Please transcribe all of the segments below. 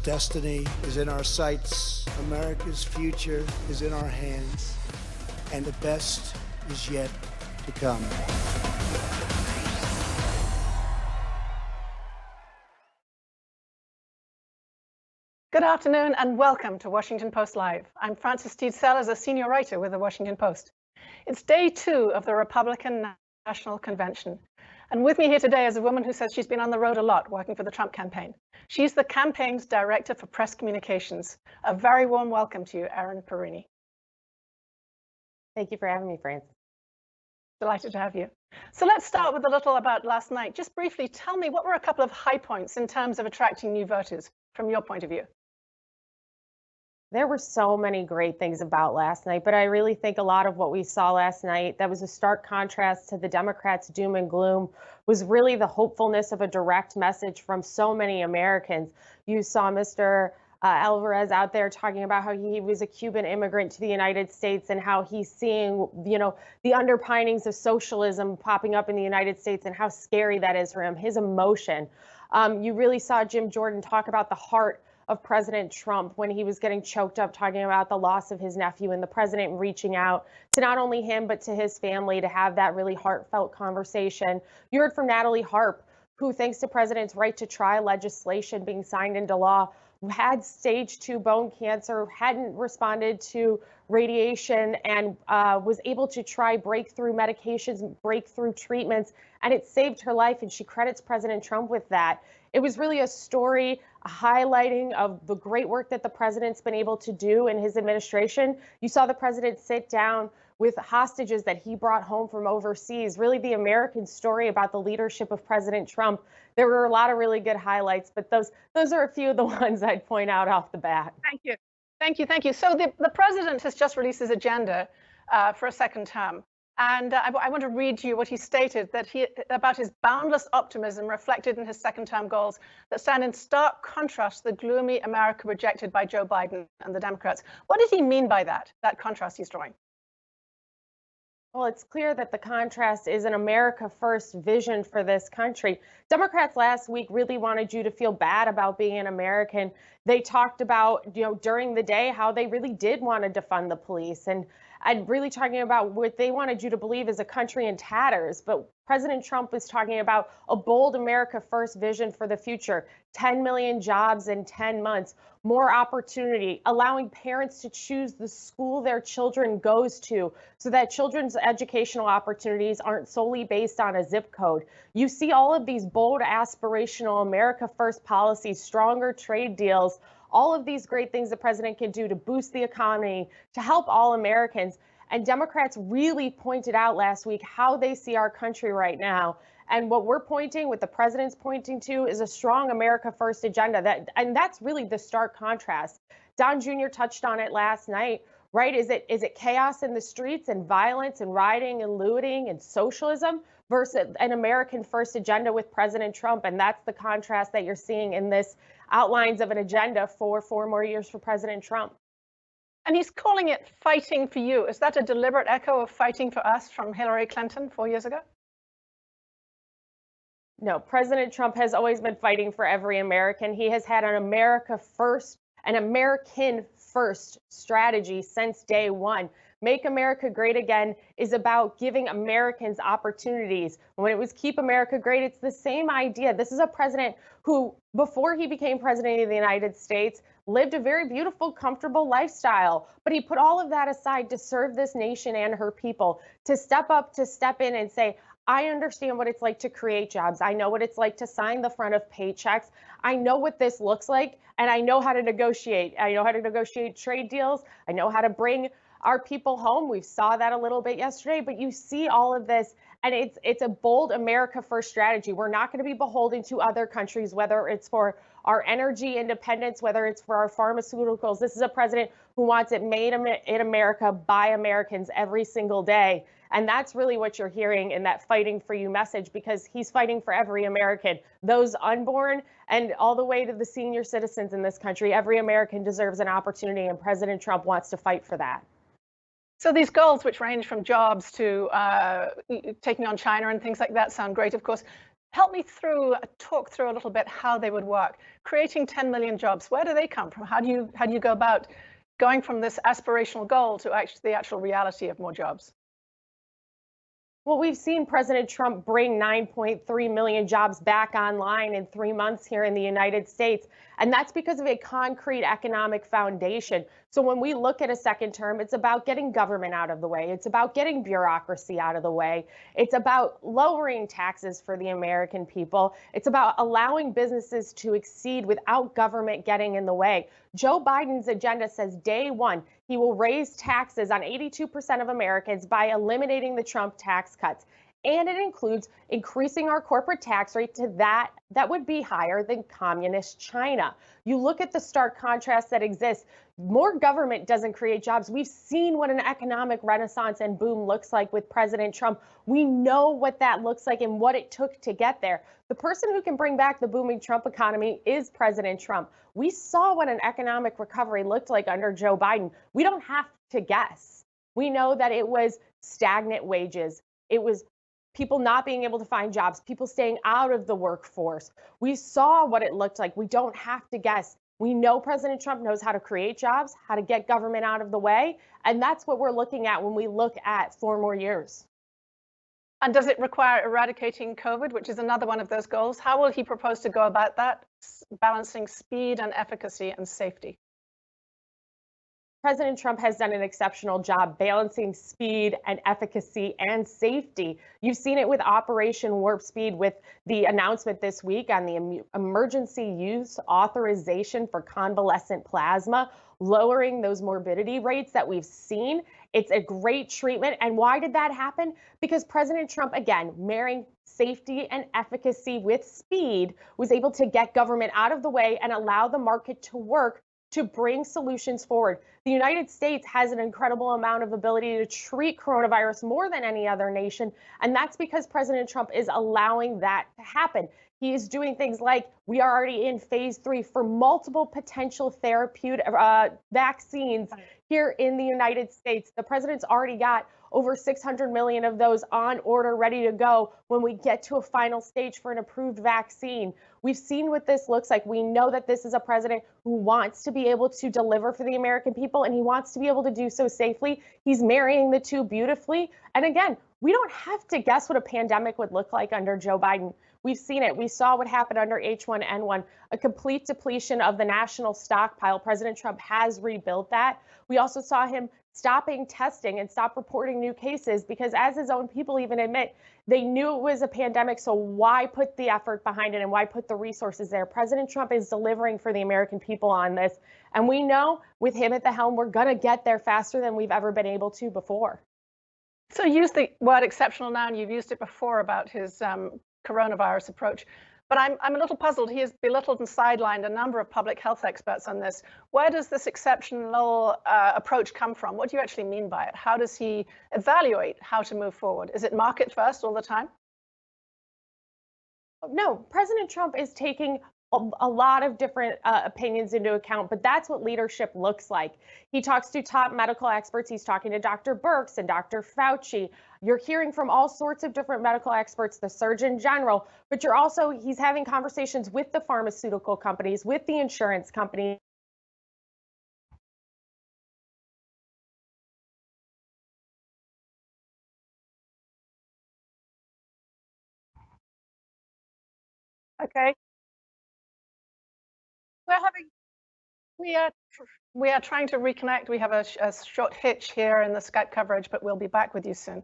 destiny is in our sights. America's future is in our hands. And the best is yet to come. Good afternoon and welcome to Washington Post Live. I'm Frances Stead Sellers, a senior writer with the Washington Post. It's day 2 of the Republican National Convention. And with me here today is a woman who says she's been on the road a lot working for the Trump campaign. She's the campaign's director for press communications. A very warm welcome to you, Erin Perrine. Thank you for having me, Frances. Delighted to have you. So let's start with a little about last night. Just briefly, tell me, what were a couple of high points in terms of attracting new voters from your point of view? There were so many great things about last night, but I really think a lot of what we saw last night that was a stark contrast to the Democrats' doom and gloom was really the hopefulness of a direct message from so many Americans. You saw Mr. Alvarez out there talking about how he was a Cuban immigrant to the United States and how he's seeing, the underpinnings of socialism popping up in the United States and how scary that is for him, his emotion. You really saw Jim Jordan talk about the heart of President Trump when he was getting choked up talking about the loss of his nephew, and the president reaching out to not only him but to his family to have that really heartfelt conversation. You heard from Natalie Harp, who, thanks to President's right to try legislation being signed into law, had stage 2 bone cancer, hadn't responded to radiation, and was able to try breakthrough medications, breakthrough treatments, and it saved her life, and she credits President Trump with that. It was really a story, a highlighting of the great work that the president's been able to do in his administration. You saw the president sit down with hostages that he brought home from overseas, really the American story about the leadership of President Trump. There were a lot of really good highlights, but those are a few of the ones I'd point out off the bat. Thank you. Thank you. Thank you. So the president has just released his agenda for a second term. And I want to read to you what he stated about his boundless optimism reflected in his second term goals that stand in stark contrast to the gloomy America projected by Joe Biden and the Democrats. What did he mean by that contrast he's drawing? Well, it's clear that the contrast is an America first vision for this country. Democrats last week really wanted you to feel bad about being an American. They talked about, during the day how they really did want to defund the police and really talking about what they wanted you to believe is a country in tatters. But President Trump was talking about a bold America first vision for the future, 10 million jobs in 10 months, more opportunity, allowing parents to choose the school their children goes to so that children's educational opportunities aren't solely based on a zip code. You see all of these bold, aspirational America first policies, stronger trade deals, all of these great things the president can do to boost the economy, to help all Americans. And Democrats really pointed out last week how they see our country right now. And what the president's pointing to is a strong America first agenda. And that's really the stark contrast. Don Jr. touched on it last night, right? Is it chaos in the streets and violence and rioting and looting and socialism versus an American first agenda with President Trump? And that's the contrast that you're seeing in this outlines of an agenda for 4 more years for President Trump. And he's calling it fighting for you. Is that a deliberate echo of fighting for us from Hillary Clinton 4 years ago? No, President Trump has always been fighting for every American. He has had an American first strategy since day one. Make America Great Again is about giving Americans opportunities. When it was Keep America Great, it's the same idea. This is a president who, before he became president of the United States, lived a very beautiful, comfortable lifestyle. But he put all of that aside to serve this nation and her people, to step up, to step in and say, I understand what it's like to create jobs. I know what it's like to sign the front of paychecks. I know what this looks like, and I know how to negotiate. I know how to negotiate trade deals. I know how to bring our people home. We saw that a little bit yesterday, but you see all of this, and it's a bold America first strategy. We're not going to be beholden to other countries, whether it's for our energy independence, whether it's for our pharmaceuticals. This is a president who wants it made in America by Americans every single day. And that's really what you're hearing in that fighting for you message, because he's fighting for every American, those unborn and all the way to the senior citizens in this country. Every American deserves an opportunity, and President Trump wants to fight for that. So these goals, which range from jobs to taking on China and things like that, sound great, of course. Help me talk through a little bit how they would work. Creating 10 million jobs, where do they come from? How do you go about going from this aspirational goal to the actual reality of more jobs? Well, we've seen President Trump bring 9.3 million jobs back online in 3 months here in the United States. And that's because of a concrete economic foundation. So when we look at a second term, it's about getting government out of the way. It's about getting bureaucracy out of the way. It's about lowering taxes for the American people. It's about allowing businesses to exceed without government getting in the way. Joe Biden's agenda says day one, he will raise taxes on 82% of Americans by eliminating the Trump tax cuts. And it includes increasing our corporate tax rate to that would be higher than communist China. You look at the stark contrast that exists. More government doesn't create jobs. We've seen what an economic renaissance and boom looks like with President Trump. We know what that looks like and what it took to get there. The person who can bring back the booming Trump economy is President Trump. We saw what an economic recovery looked like under Joe Biden. We don't have to guess. We know that it was stagnant wages. It was people not being able to find jobs, people staying out of the workforce. We saw what it looked like. We don't have to guess. We know President Trump knows how to create jobs, how to get government out of the way. And that's what we're looking at when we look at 4 more years. And does it require eradicating COVID, which is another one of those goals? How will he propose to go about that, balancing speed and efficacy and safety? President Trump has done an exceptional job balancing speed and efficacy and safety. You've seen it with Operation Warp Speed with the announcement this week on the emergency use authorization for convalescent plasma, lowering those morbidity rates that we've seen. It's a great treatment. And why did that happen? Because President Trump, again, marrying safety and efficacy with speed, was able to get government out of the way and allow the market to work to bring solutions forward. The United States has an incredible amount of ability to treat coronavirus more than any other nation, and that's because President Trump is allowing that to happen. He is doing things like we are already in phase 3 for multiple potential therapeutic vaccines here in the United States. The president's already got over 600 million of those on order, ready to go when we get to a final stage for an approved vaccine. We've seen what this looks like. We know that this is a president who wants to be able to deliver for the American people, and he wants to be able to do so safely. He's marrying the two beautifully. And again, we don't have to guess what a pandemic would look like under Joe Biden. We've seen it. We saw what happened under H1N1, a complete depletion of the national stockpile. President Trump has rebuilt that. We also saw him stopping testing and stop reporting new cases because, as his own people even admit, they knew it was a pandemic. So why put the effort behind it and why put the resources there? President Trump is delivering for the American people on this. And we know with him at the helm, we're going to get there faster than we've ever been able to before. So use the word exceptional now, and you've used it before about his coronavirus approach. But I'm a little puzzled. He has belittled and sidelined a number of public health experts on this. Where does this exceptional approach come from? What do you actually mean by it? How does he evaluate how to move forward? Is it market first all the time? No, President Trump is taking a lot of different opinions into account, but that's what leadership looks like. He talks to top medical experts. He's talking to Dr. Birx and Dr. Fauci. You're hearing from all sorts of different medical experts, the Surgeon General, but he's having conversations with the pharmaceutical companies, with the insurance companies. Okay. We are trying to reconnect. We have a short hitch here in the Skype coverage, but we'll be back with you soon.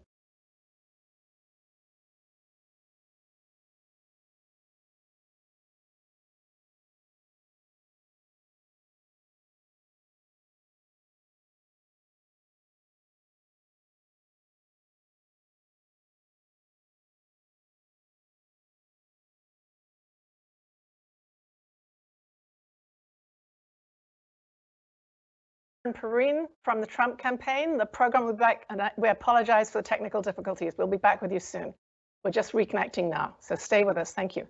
Erin Perrine from the Trump campaign. The program will be back, and we apologize for the technical difficulties. We'll be back with you soon. We're just reconnecting now, so stay with us. Thank you.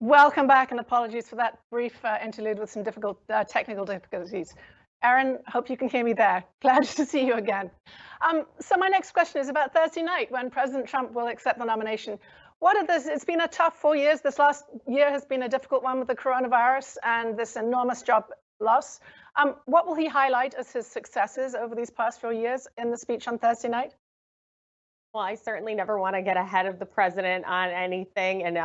Welcome back, and apologies for that brief interlude with some difficult technical difficulties. Erin, hope you can hear me there. Glad to see you again. So my next question is about Thursday night, when President Trump will accept the nomination. It's been a tough 4 years. This last year has been a difficult one with the coronavirus and this enormous job loss. What will he highlight as his successes over these past 4 years in the speech on Thursday night? Well, I certainly never want to get ahead of the president on anything. And,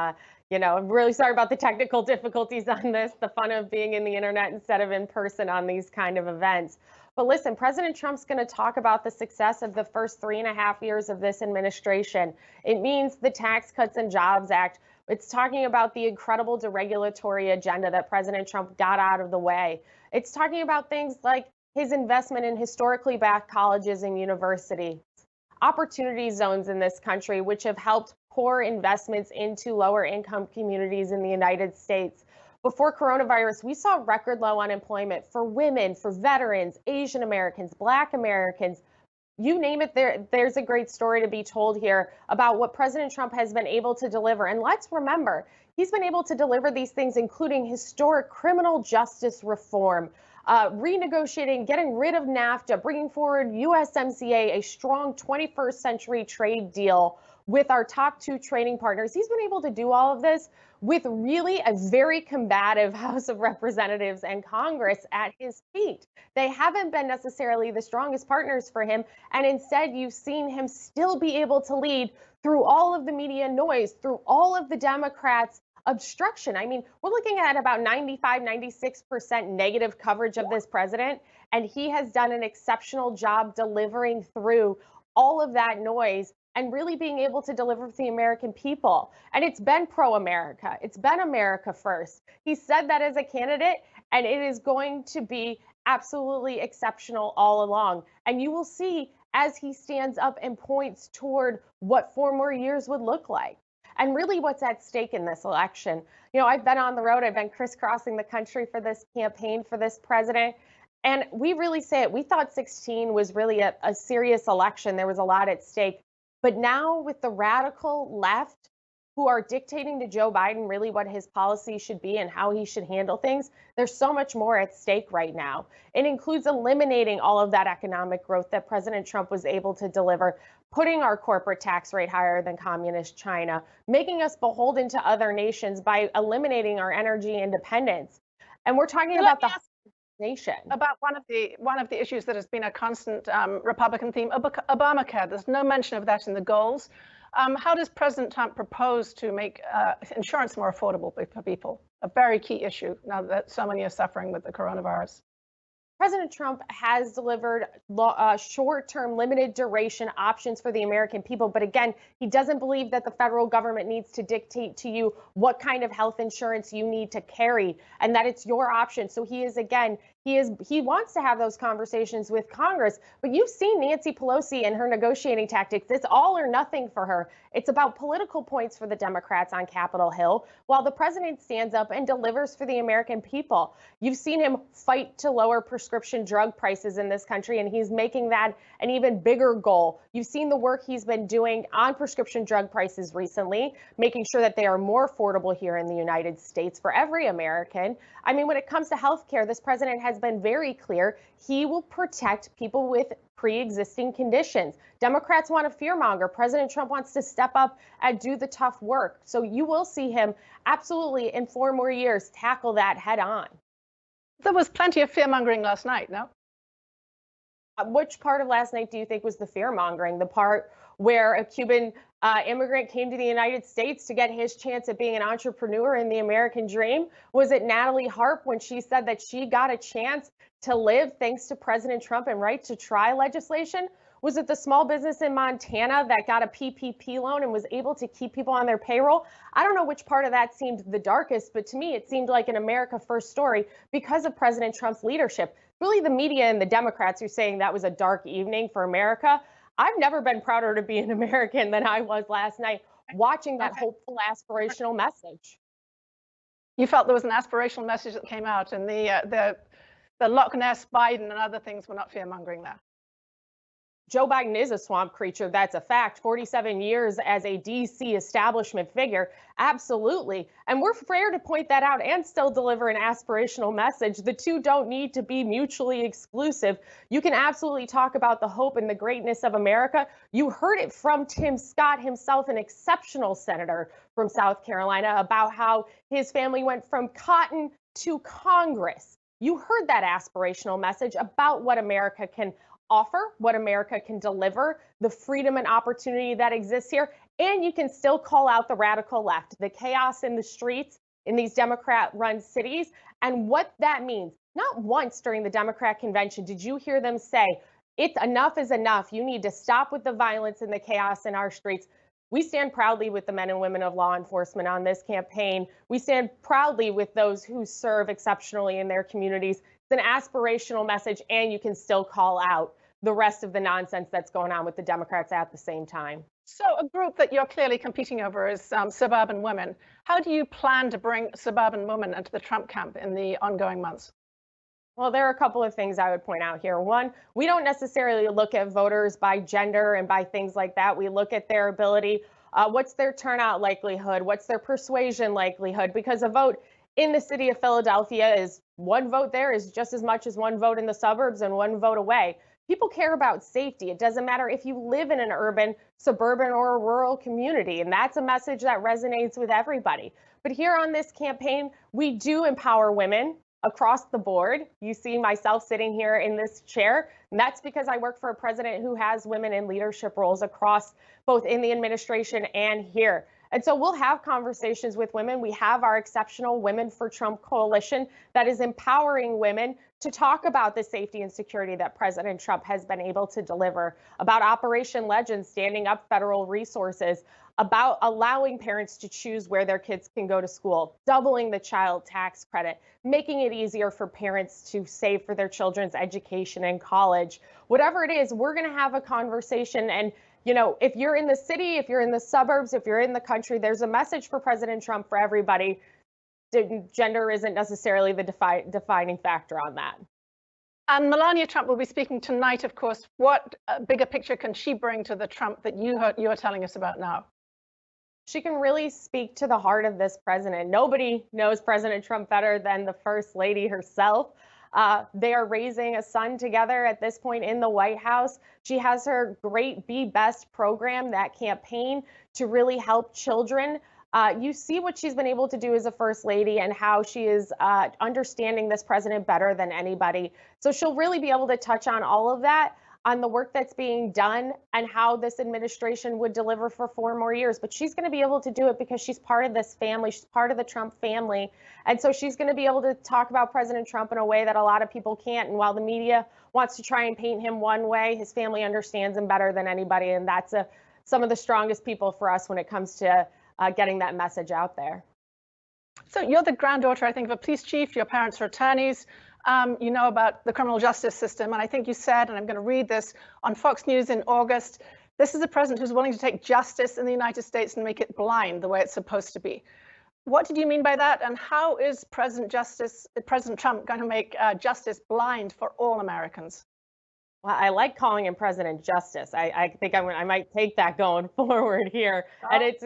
I'm really sorry about the technical difficulties on this, the fun of being in the internet instead of in person on these kind of events. But listen, President Trump's going to talk about the success of the first 3.5 years of this administration. It means the Tax Cuts and Jobs Act. It's talking about the incredible deregulatory agenda that President Trump got out of the way. It's talking about things like his investment in historically black colleges and universities, opportunity zones in this country, which have helped pour investments into lower income communities in the United States. Before coronavirus, we saw record low unemployment for women, for veterans, Asian Americans, Black Americans. You name it, there's a great story to be told here about what President Trump has been able to deliver. And let's remember, he's been able to deliver these things, including historic criminal justice reform, renegotiating, getting rid of NAFTA, bringing forward USMCA, a strong 21st century trade deal with our top 2 trading partners. He's been able to do all of this with really a very combative House of Representatives and Congress at his feet. They haven't been necessarily the strongest partners for him, and instead you've seen him still be able to lead through all of the media noise, through all of the Democrats' obstruction. I mean, we're looking at about 95, 96% negative coverage of this president, and he has done an exceptional job delivering through all of that noise and really being able to deliver for the American people. And it's been pro-America. It's been America first. He said that as a candidate, and it is going to be absolutely exceptional all along. And you will see as he stands up and points toward what 4 more years would look like. And really what's at stake in this election. I've been on the road. I've been crisscrossing the country for this campaign for this president. And we really say it. We thought 2016 was really a serious election. There was a lot at stake. But now with the radical left who are dictating to Joe Biden really what his policy should be and how he should handle things, there's so much more at stake right now. It includes eliminating all of that economic growth that President Trump was able to deliver, putting our corporate tax rate higher than communist China, making us beholden to other nations by eliminating our energy independence. And we're talking about the nation. About one of the issues that has been a constant Republican theme, Obamacare. There's no mention of that in the goals. How does President Trump propose to make insurance more affordable for people? A very key issue now that so many are suffering with the coronavirus. President Trump has delivered short-term, limited duration options for the American people. But again, he doesn't believe that the federal government needs to dictate to you what kind of health insurance you need to carry and that it's your option. So he wants to have those conversations with Congress. But you've seen Nancy Pelosi and her negotiating tactics. It's all or nothing for her. It's about political points for the Democrats on Capitol Hill, while the president stands up and delivers for the American people. You've seen him fight to lower prescription drug prices in this country, and he's making that an even bigger goal. You've seen the work he's been doing on prescription drug prices recently, making sure that they are more affordable here in the United States for every American. I mean, when it comes to healthcare, this president has been very clear. He will protect people with pre-existing conditions. Democrats want to fearmonger. President Trump wants to step up and do the tough work. So you will see him absolutely in 4 more years tackle that head on. There was plenty of fearmongering last night, no? Which part of last night do you think was the fearmongering? The part where a Cuban immigrant came to the United States to get his chance at being an entrepreneur in the American dream? Was it Natalie Harp when she said that she got a chance to live thanks to President Trump and right to try legislation? Was it the small business in Montana that got a PPP loan and was able to keep people on their payroll? I don't know which part of that seemed the darkest, but to me, it seemed like an America First story because of President Trump's leadership. Really, the media and the Democrats are saying that was a dark evening for America. I've never been prouder to be an American than I was last night, watching that hopeful, aspirational message. You felt there was an aspirational message that came out, and the Loch Ness Biden and other things were not fear-mongering there. Joe Biden is a swamp creature. That's a fact. 47 years as a DC establishment figure. Absolutely. And we're fair to point that out and still deliver an aspirational message. The two don't need to be mutually exclusive. You can absolutely talk about the hope and the greatness of America. You heard it from Tim Scott himself, an exceptional senator from South Carolina, about how his family went from cotton to Congress. You heard that aspirational message about what America can offer, what America can deliver, the freedom and opportunity that exists here. And you can still call out the radical left, the chaos in the streets in these Democrat-run cities, and what that means. Not once during the Democrat convention did you hear them say, it's enough is enough. You need to stop with the violence and the chaos in our streets. We stand proudly with the men and women of law enforcement on this campaign. We stand proudly with those who serve exceptionally in their communities. It's an aspirational message, and you can still call out the rest of the nonsense that's going on with the Democrats at the same time. So a group that you're clearly competing over is suburban women. How do you plan to bring suburban women into the Trump camp in the ongoing months? Well, there are a couple of things I would point out here. One, we don't necessarily look at voters by gender and by things like that. We look at their ability. What's their turnout likelihood? What's their persuasion likelihood? Because a vote in the city of Philadelphia is one vote there is just as much as one vote in the suburbs and one vote away. People care about safety. It doesn't matter if you live in an urban, suburban, or a rural community. And that's a message that resonates with everybody. But here on this campaign, we do empower women across the board. You see myself sitting here in this chair, and that's because I work for a president who has women in leadership roles across both in the administration and here. And so we'll have conversations with women. We have our exceptional Women for Trump coalition that is empowering women to talk about the safety and security that President Trump has been able to deliver, about Operation Legend standing up federal resources, about allowing parents to choose where their kids can go to school, doubling the child tax credit, making it easier for parents to save for their children's education and college. Whatever it is, we're going to have a conversation. And, you know, if you're in the city, if you're in the suburbs, if you're in the country, there's a message for President Trump for everybody. Gender isn't necessarily the defining factor on that. And Melania Trump will be speaking tonight, of course. What bigger picture can she bring to the Trump that you are telling us about now? She can really speak to the heart of this president. Nobody knows President Trump better than the First Lady herself. They are raising a son together at this point in the White House. She has her Great Be Best program, that campaign to really help children. You see what she's been able to do as a First Lady and how she is understanding this president better than anybody. So she'll really be able to touch on all of that, on the work that's being done and how this administration would deliver for 4 more years. But she's going to be able to do it because she's part of this family. She's part of the Trump family. And so she's going to be able to talk about President Trump in a way that a lot of people can't. And while the media wants to try and paint him one way, his family understands him better than anybody. And that's some of the strongest people for us when it comes to getting that message out there. So you're the granddaughter, I think, of a police chief. Your parents are attorneys. You know about the criminal justice system. And I think you said, and I'm going to read this on Fox News in August, this is a president who's willing to take justice in the United States and make it blind the way it's supposed to be. What did you mean by that? And how is President Trump going to make justice blind for all Americans? Well, I like calling him President Justice. I think I might take that going forward here. And it's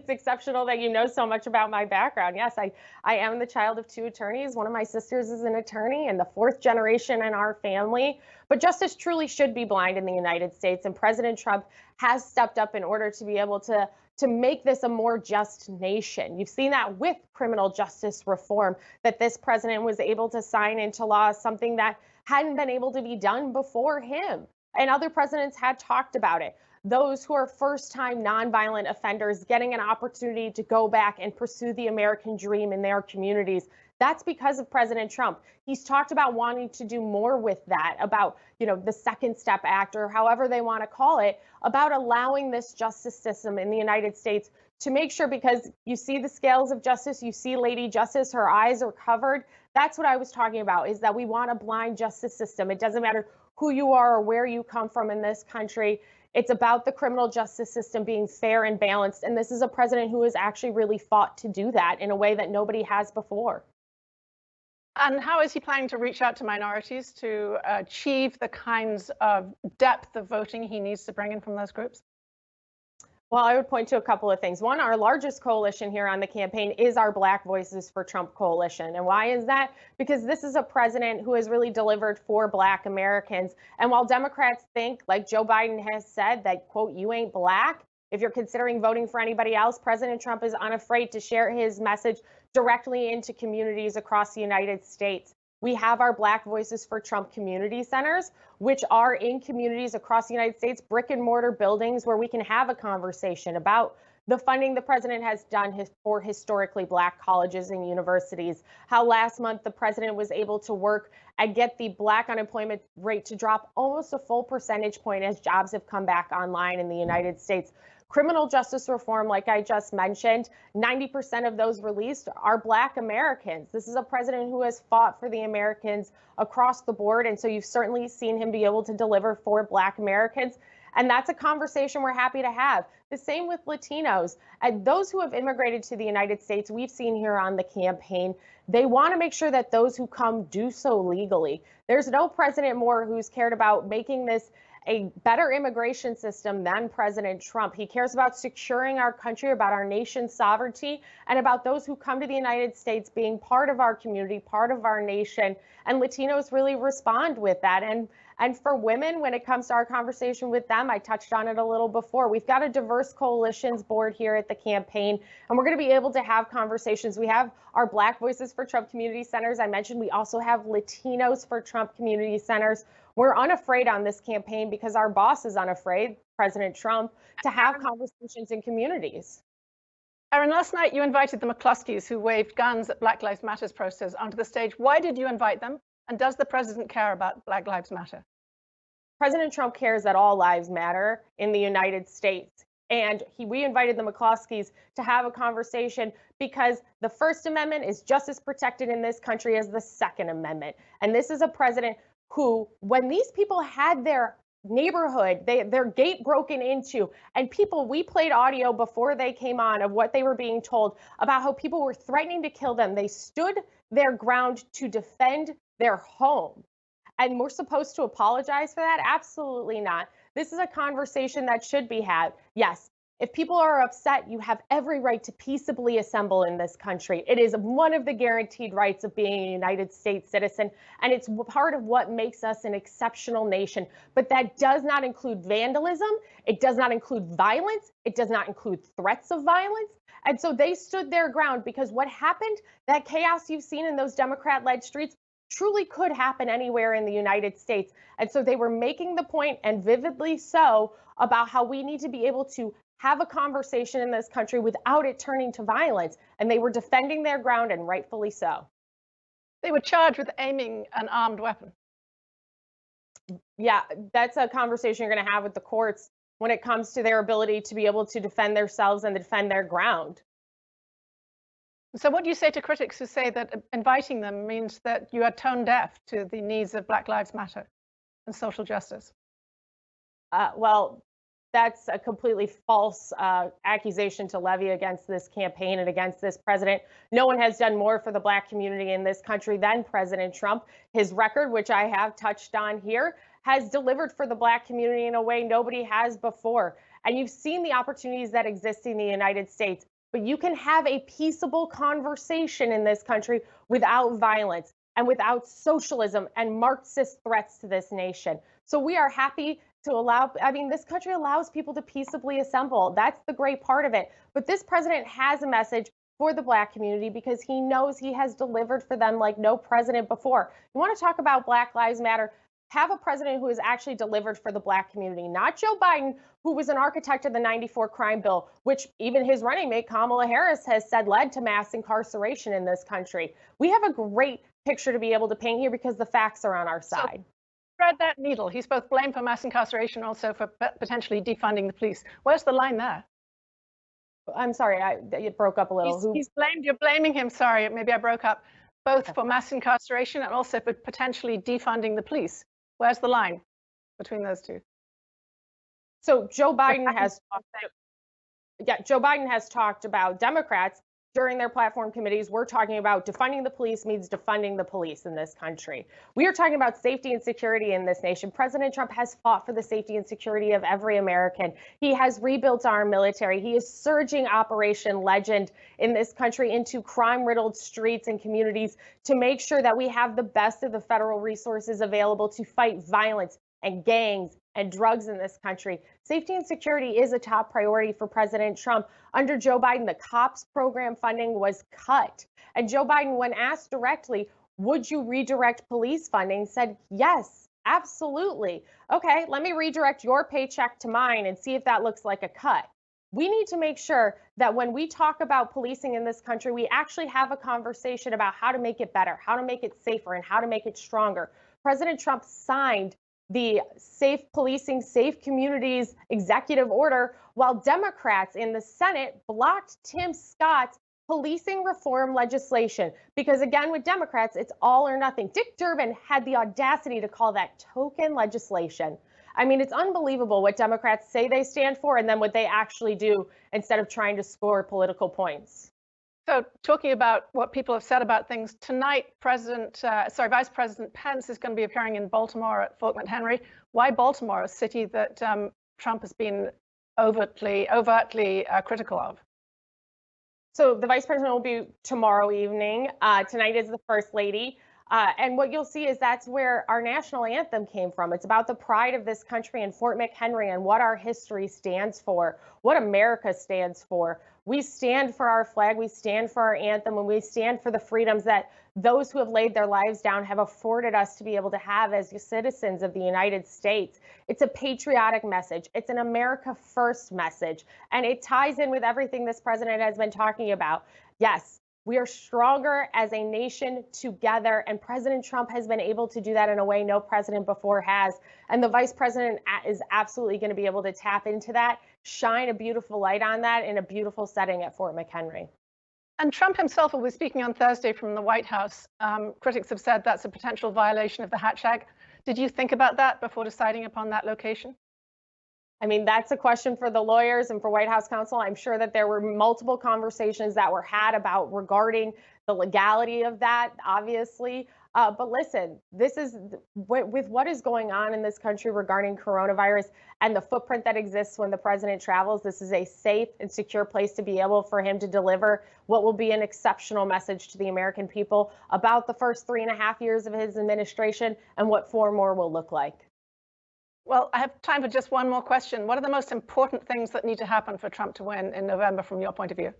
exceptional that you know so much about my background. Yes, I am the child of 2 attorneys. One of my sisters is an attorney and the 4th generation in our family. But justice truly should be blind in the United States. And President Trump has stepped up in order to be able to make this a more just nation. You've seen that with criminal justice reform, that this president was able to sign into law, something that hadn't been able to be done before him. And other presidents had talked about it. Those who are first-time nonviolent offenders getting an opportunity to go back and pursue the American dream in their communities. That's because of President Trump. He's talked about wanting to do more with that, about, you know, the Second Step Act, or however they want to call it, about allowing this justice system in the United States to make sure, because you see the scales of justice, you see Lady Justice, her eyes are covered. That's what I was talking about, is that we want a blind justice system. It doesn't matter who you are or where you come from in this country. It's about the criminal justice system being fair and balanced. And this is a president who has actually really fought to do that in a way that nobody has before. And how is he planning to reach out to minorities to achieve the kinds of depth of voting he needs to bring in from those groups? Well, I would point to a couple of things. One, our largest coalition here on the campaign is our Black Voices for Trump coalition. And why is that? Because this is a president who has really delivered for Black Americans. And while Democrats think, like Joe Biden has said, that, quote, you ain't Black, if you're considering voting for anybody else, President Trump is unafraid to share his message directly into communities across the United States. We have our Black Voices for Trump community centers, which are in communities across the United States, brick and mortar buildings where we can have a conversation about the funding the president has done for historically Black colleges and universities, how last month the president was able to work and get the Black unemployment rate to drop almost a full percentage point as jobs have come back online in the United States. Criminal justice reform, like I just mentioned, 90% of those released are Black Americans. This is a president who has fought for the Americans across the board. And so you've certainly seen him be able to deliver for Black Americans. And that's a conversation we're happy to have. The same with Latinos. And those who have immigrated to the United States, we've seen here on the campaign, they want to make sure that those who come do so legally. There's no president more who's cared about making this a better immigration system than President Trump. He cares about securing our country, about our nation's sovereignty, and about those who come to the United States being part of our community, part of our nation. And Latinos really respond with that. And for women, when it comes to our conversation with them, I touched on it a little before. We've got a diverse coalitions board here at the campaign, and we're going to be able to have conversations. We have our Black Voices for Trump community centers. I mentioned we also have Latinos for Trump community centers. We're unafraid on this campaign because our boss is unafraid, President Trump, to have conversations in communities. Erin, last night you invited the McCloskeys, who waved guns at Black Lives Matter's protesters, onto the stage. Why did you invite them? And does the president care about Black Lives Matter? President Trump cares that all lives matter in the United States. And we invited the McCloskeys to have a conversation because the First Amendment is just as protected in this country as the Second Amendment. And this is a president who, when these people had their neighborhood, their gate broken into, and we played audio before they came on of what they were being told about how people were threatening to kill them. They stood their ground to defend their home. And we're supposed to apologize for that? Absolutely not. This is a conversation that should be had. Yes, if people are upset, you have every right to peaceably assemble in this country. It is one of the guaranteed rights of being a United States citizen, and it's part of what makes us an exceptional nation. But that does not include vandalism. It does not include violence. It does not include threats of violence. And so they stood their ground because what happened, that chaos you've seen in those Democrat-led streets, truly could happen anywhere in the United States. And so they were making the point, and vividly so, about how we need to be able to have a conversation in this country without it turning to violence. And they were defending their ground, and rightfully so. They were charged with aiming an armed weapon. Yeah, that's a conversation you're going to have with the courts when it comes to their ability to be able to defend themselves and defend their ground. So what do you say to critics who say that inviting them means that you are tone deaf to the needs of Black Lives Matter and social justice? Well, that's a completely false accusation to levy against this campaign and against this president. No one has done more for the Black community in this country than President Trump. His record, which I have touched on here, has delivered for the Black community in a way nobody has before. And you've seen the opportunities that exist in the United States. But you can have a peaceable conversation in this country without violence and without socialism and Marxist threats to this nation. So we are happy to this country allows people to peaceably assemble. That's the great part of it. But this president has a message for the Black community because he knows he has delivered for them like no president before. You want to talk about Black Lives Matter? Have a president who has actually delivered for the Black community, not Joe Biden, who was an architect of the '94 crime bill, which even his running mate, Kamala Harris, has said led to mass incarceration in this country. We have a great picture to be able to paint here because the facts are on our side. So, thread that needle. He's both blamed for mass incarceration and also for potentially defunding the police. Where's the line there? I'm sorry, it broke up a little. He's blamed, you're blaming him, sorry, maybe I broke up, both for mass incarceration and also for potentially defunding the police. Where's the line between those two? So Joe Biden has talked about Democrats during their platform committees were talking about defunding the police means defunding the police in this country. We are talking about safety and security in this nation. President Trump has fought for the safety and security of every American. He has rebuilt our military. He is surging Operation Legend in this country into crime-riddled streets and communities to make sure that we have the best of the federal resources available to fight violence and gangs and drugs in this country. Safety and security is a top priority for President Trump. Under Joe Biden, the COPS program funding was cut. And Joe Biden, when asked directly, would you redirect police funding, said, yes, absolutely. Okay, let me redirect your paycheck to mine and see if that looks like a cut. We need to make sure that when we talk about policing in this country, we actually have a conversation about how to make it better, how to make it safer, and how to make it stronger. President Trump signed the Safe Policing, Safe Communities executive order, while Democrats in the Senate blocked Tim Scott's policing reform legislation. Because again, with Democrats, it's all or nothing. Dick Durbin had the audacity to call that token legislation. I mean, it's unbelievable what Democrats say they stand for and then what they actually do instead of trying to score political points. So talking about what people have said about things, tonight, Vice President Pence is going to be appearing in Baltimore at Fort McHenry. Why Baltimore, a city that Trump has been overtly critical of? So the vice president will be tomorrow evening. Tonight is the first lady. And what you'll see is that's where our national anthem came from. It's about the pride of this country and Fort McHenry and what our history stands for, what America stands for. We stand for our flag, we stand for our anthem, and we stand for the freedoms that those who have laid their lives down have afforded us to be able to have as citizens of the United States. It's a patriotic message. It's an America First message. And it ties in with everything this president has been talking about. Yes, we are stronger as a nation together, and President Trump has been able to do that in a way no president before has. And the vice president is absolutely going to be able to tap into that, shine a beautiful light on that in a beautiful setting at Fort McHenry. And Trump himself will be speaking on Thursday from the White House. Critics have said that's a potential violation of the Hatch Act. Did you think about that before deciding upon that location? I mean, that's a question for the lawyers and for White House counsel. I'm sure that there were multiple conversations that were had about regarding the legality of that, obviously. But listen, this is with what is going on in this country regarding coronavirus and the footprint that exists when the president travels. This is a safe and secure place to be able for him to deliver what will be an exceptional message to the American people about the first 3.5 years of his administration and what 4 more will look like. Well, I have time for just one more question. What are the most important things that need to happen for Trump to win in November from your point of view?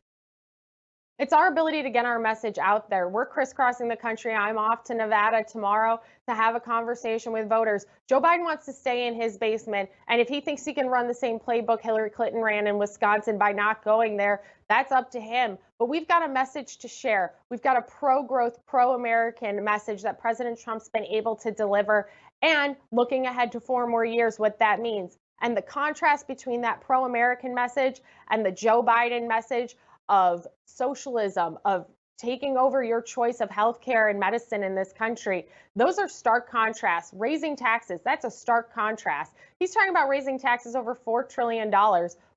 It's our ability to get our message out there. We're crisscrossing the country. I'm off to Nevada tomorrow to have a conversation with voters. Joe Biden wants to stay in his basement, and if he thinks he can run the same playbook Hillary Clinton ran in Wisconsin by not going there, that's up to him. But we've got a message to share. We've got a pro-growth, pro-American message that President Trump's been able to deliver, and looking ahead to 4 more years, what that means. And the contrast between that pro-American message and the Joe Biden message of socialism, of taking over your choice of healthcare and medicine in this country, those are stark contrasts. Raising taxes, that's a stark contrast. He's talking about raising taxes over $4 trillion.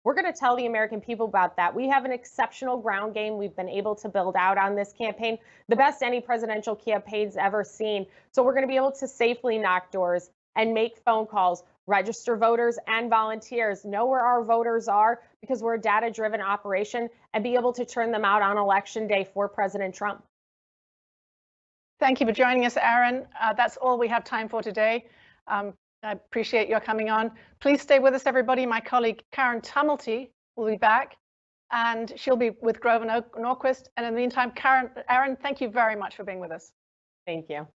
We're going to tell the American people about that. We have an exceptional ground game we've been able to build out on this campaign, the best any presidential campaign's ever seen. So we're going to be able to safely knock doors and make phone calls, register voters and volunteers, know where our voters are because we're a data-driven operation, and be able to turn them out on Election Day for President Trump. Thank you for joining us, Erin. That's all we have time for today. I appreciate your coming on. Please stay with us, everybody. My colleague Karen Tumulty will be back, and she'll be with Grover Norquist. And in the meantime, Erin, thank you very much for being with us. Thank you.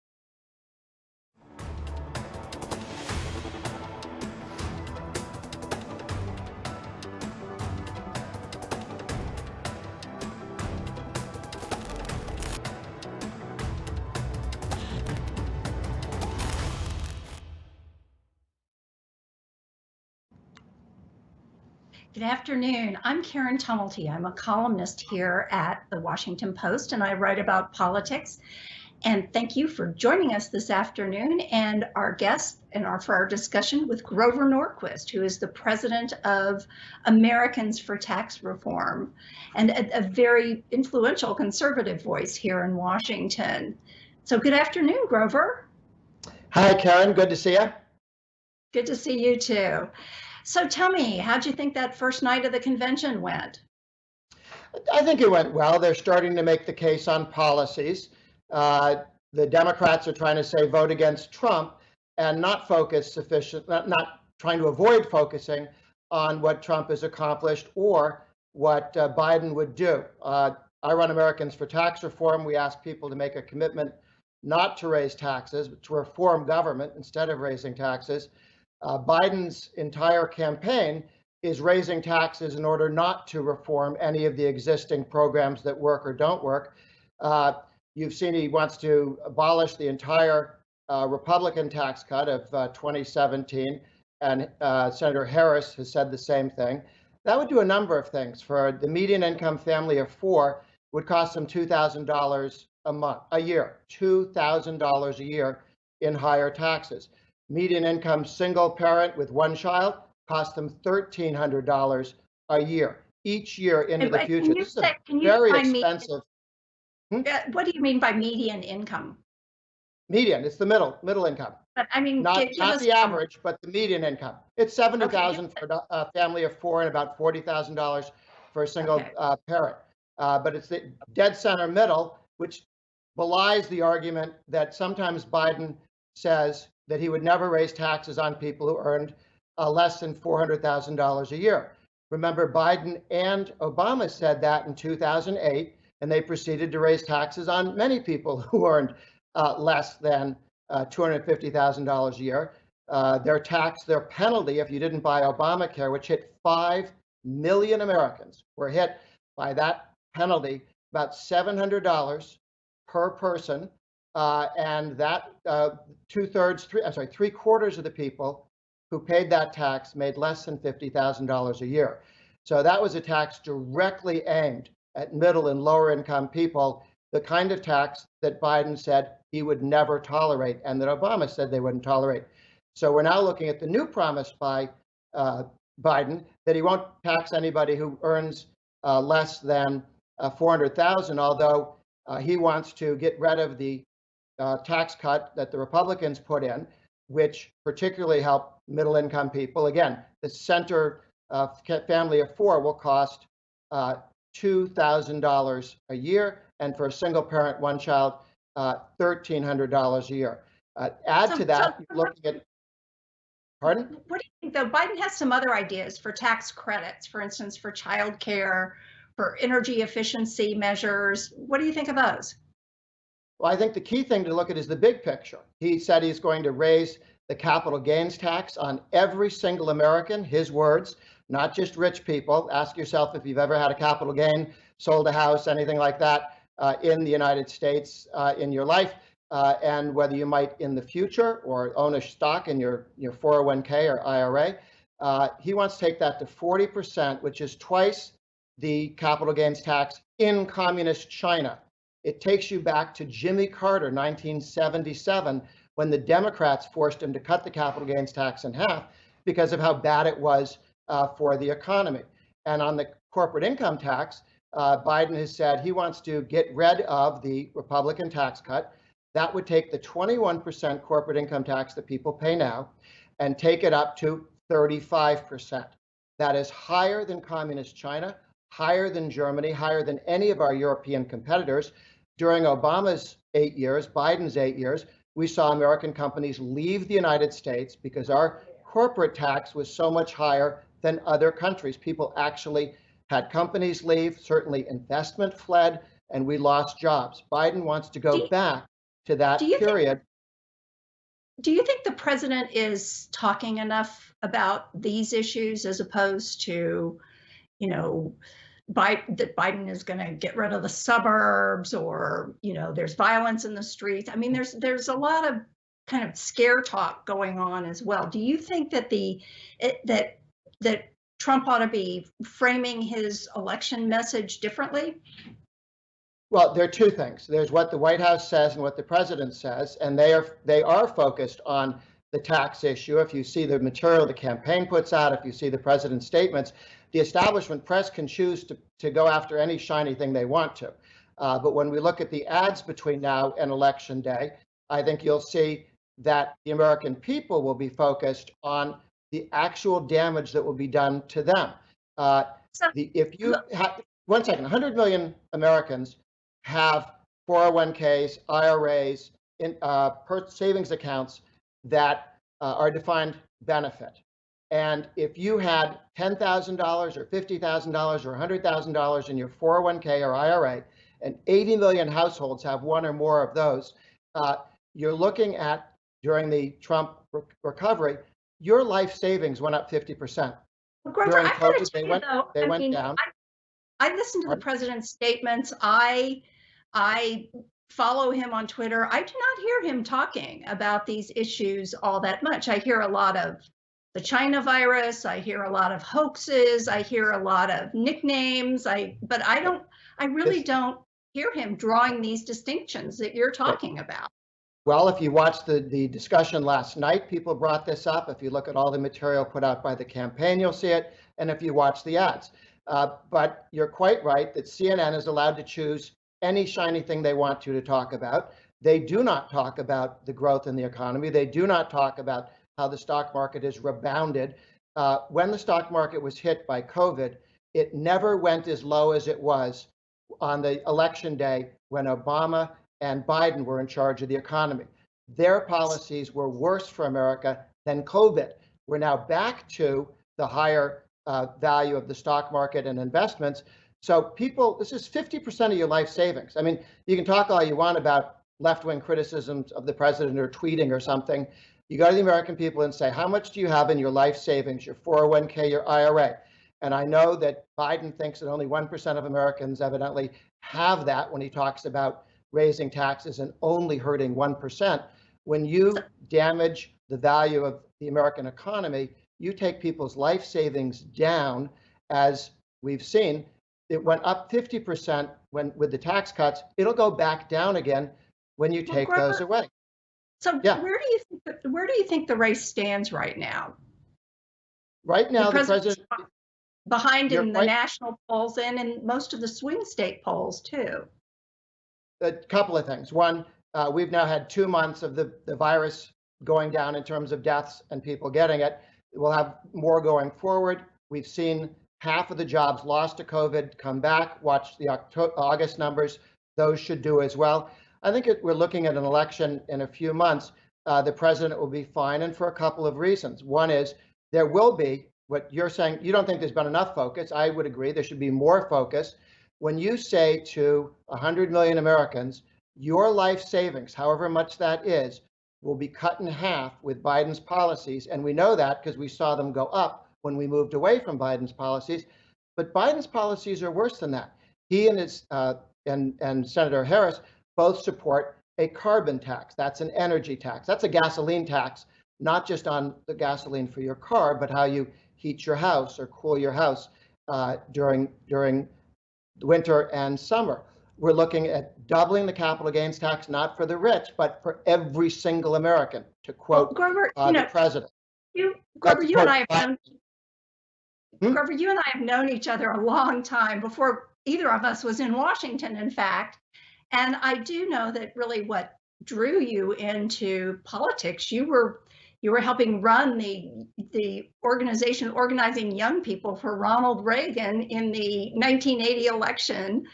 Good afternoon. I'm Karen Tumulty. I'm a columnist here at the Washington Post, and I write about politics. And thank you for joining us this afternoon and our guest for our discussion with Grover Norquist, who is the president of Americans for Tax Reform and a very influential conservative voice here in Washington. So good afternoon, Grover. Hi, Karen. Good to see you. Good to see you too. So tell me, how'd you think that first night of the convention went? I think it went well. They're starting to make the case on policies. The Democrats are trying to say vote against Trump and not trying to avoid focusing on what Trump has accomplished or what Biden would do. I run Americans for Tax Reform. We ask people to make a commitment not to raise taxes, but to reform government instead of raising taxes. Biden's entire campaign is raising taxes in order not to reform any of the existing programs that work or don't work. You've seen he wants to abolish the entire Republican tax cut of 2017, and Senator Harris has said the same thing. That would do a number of things. For the median income family of four, it would cost them $2,000 a year, $2,000 a year in higher taxes. Median income single parent with one child cost them $1,300 a year each year into the future. This is very expensive. What do you mean by median income? Median, it's the middle income. But I mean, not the average, but the median income. It's $70,000 for a family of four and about $40,000 for a single parent. But it's the dead center middle, which belies the argument that sometimes Biden says that he would never raise taxes on people who earned less than $400,000 a year. Remember, Biden and Obama said that in 2008, and they proceeded to raise taxes on many people who earned less than $250,000 a year. Their penalty, if you didn't buy Obamacare, which hit 5 million Americans, were hit by that penalty, about $700 per person. And that three-quarters of the people who paid that tax made less than $50,000 a year. So that was a tax directly aimed at middle and lower income people, the kind of tax that Biden said he would never tolerate and that Obama said they wouldn't tolerate. So we're now looking at the new promise by Biden that he won't tax anybody who earns less than $400,000, although he wants to get rid of the tax cut that the Republicans put in, which particularly helped middle income people. Again, the center family of four will cost $2,000 a year, and for a single parent, one child, $1,300 a year. Add to that, you're looking at, pardon? What do you think, though? Biden has some other ideas for tax credits, for instance, for childcare, for energy efficiency measures. What do you think of those? Well, I think the key thing to look at is the big picture. He said he's going to raise the capital gains tax on every single American, his words, not just rich people. Ask yourself if you've ever had a capital gain, sold a house, anything like that in the United States in your life, and whether you might in the future or own a stock in your 401k or IRA. He wants to take that to 40%, which is twice the capital gains tax in communist China. It takes you back to Jimmy Carter, 1977, when the Democrats forced him to cut the capital gains tax in half because of how bad it was for the economy. And on the corporate income tax, Biden has said he wants to get rid of the Republican tax cut. That would take the 21% corporate income tax that people pay now and take it up to 35%. That is higher than communist China, higher than Germany, higher than any of our European competitors. During Obama's 8 years, Biden's 8 years, we saw American companies leave the United States because our corporate tax was so much higher than other countries. People actually had companies leave, certainly investment fled, and we lost jobs. Biden wants to go back to that period. Do you think the president is talking enough about these issues as opposed to, that Biden is going to get rid of the suburbs, or, there's violence in the streets? I mean, there's a lot of kind of scare talk going on as well. Do you think that that Trump ought to be framing his election message differently? Well, there are two things. There's what the White House says and what the president says, and they are focused on the tax issue. If you see the material the campaign puts out, if you see the president's statements, the establishment press can choose to go after any shiny thing they want to. But when we look at the ads between now and Election Day, I think you'll see that the American people will be focused on the actual damage that will be done to them. If you have, 1 second, 100 million Americans have 401ks, IRAs, savings accounts that are defined benefit. And if you had $10,000 or $50,000 or $100,000 in your 401k or IRA, and 80 million households have one or more of those, you're looking at, during the Trump recovery, your life savings went up 50%. Well, Grover, During I've got to COVID, tell you, though, they went down. I listened to the president's statements. I follow him on Twitter. I do not hear him talking about these issues all that much. I hear a lot of the China virus. I hear a lot of hoaxes. I hear a lot of nicknames. But I really don't hear him drawing these distinctions that you're talking about. Well, if you watched the discussion last night, people brought this up. If you look at all the material put out by the campaign, you'll see it. And if you watch the ads. But you're quite right that CNN is allowed to choose any shiny thing they want to talk about. They do not talk about the growth in the economy. They do not talk about how the stock market has rebounded. When the stock market was hit by COVID, it never went as low as it was on the election day when Obama and Biden were in charge of the economy. Their policies were worse for America than COVID. We're now back to the higher value of the stock market and investments. So people, this is 50% of your life savings. I mean, you can talk all you want about left-wing criticisms of the president or tweeting or something. You go to the American people and say, how much do you have in your life savings, your 401k, your IRA? And I know that Biden thinks that only 1% of Americans evidently have that when he talks about raising taxes and only hurting 1%. When you damage the value of the American economy, you take people's life savings down, as we've seen. It went up 50% with the tax cuts. It'll go back down again when you take those away. So yeah. Where do you think the race stands right now? Right now, the president behind in the national polls and in most of the swing state polls too. A couple of things. One, we've now had 2 months of the virus going down in terms of deaths and people getting it. We'll have more going forward. We've seen half of the jobs lost to COVID come back. Watch the August numbers. Those should do as well. I think we're looking at an election in a few months. The president will be fine, and for a couple of reasons. One is there will be, what you're saying, you don't think there's been enough focus. I would agree there should be more focus. When you say to 100 million Americans, your life savings, however much that is, will be cut in half with Biden's policies. And we know that because we saw them go up when we moved away from Biden's policies. But Biden's policies are worse than that. He and his and Senator Harris both support a carbon tax. That's an energy tax. That's a gasoline tax, not just on the gasoline for your car, but how you heat your house or cool your house during winter and summer. We're looking at doubling the capital gains tax, not for the rich, but for every single American, to quote Grover, the president. Grover, you and I have known each other a long time before either of us was in Washington, in fact. And I do know that really what drew you into politics, you were helping run the organization organizing young people for Ronald Reagan in the 1980 election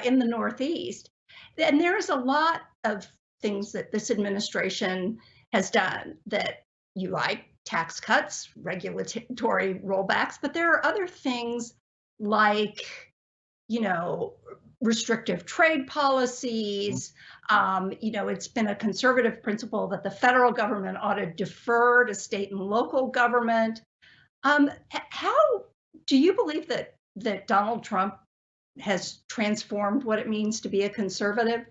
in the Northeast. And there's a lot of things that this administration has done that you like: tax cuts, regulatory rollbacks, but there are other things like, restrictive trade policies. It's been a conservative principle that the federal government ought to defer to state and local government. How do you believe that Donald Trump has transformed what it means to be a conservative?